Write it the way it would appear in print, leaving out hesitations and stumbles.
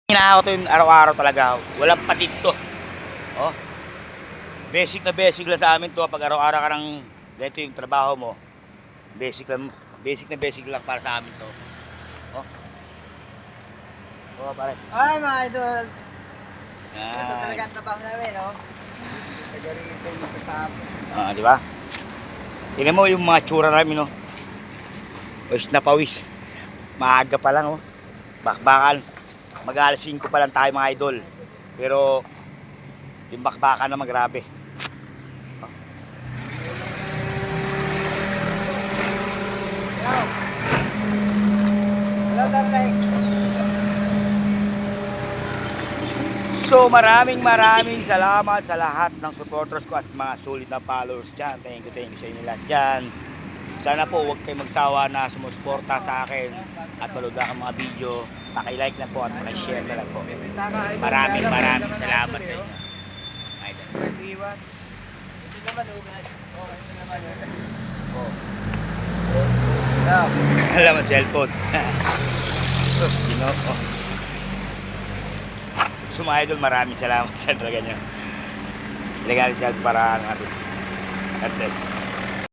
Hinahaw ko to yung araw-araw talaga. Walang patid to. Oh. Basic na basic lang sa amin to. Pag araw-araw ka ng ganito yung trabaho mo, basic lang, basic na basic lang para sa amin to. Oh. Oh, pare. Ay, mga idol. Ito Yan. talaga ang trabaho namin, no? Taga-rito yung katapos. Ah, di ba? Tingnan mo yung mga tsura namin, no. Pawis na pawis. Maaga pa lang, oh. Bakbakan. Mag-alas 5 pa lang tayo, mga idol. Pero yung bakbakan naman grabe. Hello. Hello, Darlay. So maraming salamat sa lahat ng supporters ko at mga sulit na followers dyan. Thank you sa inyo lahat dyan. Sana po huwag kayo magsawa na sumusuporta sa akin at manood ang mga video. Paki-like na po at paki-share na lang po. Maraming salamat sa inyo. Idol. Ito naman, ugas. Okay, ito naman. Oh. Yeah. Alam mo, cellphone. Sus, Ginoo. So mga idol, maraming salamat sa talaga nyo. Legal siya para natin. God bless.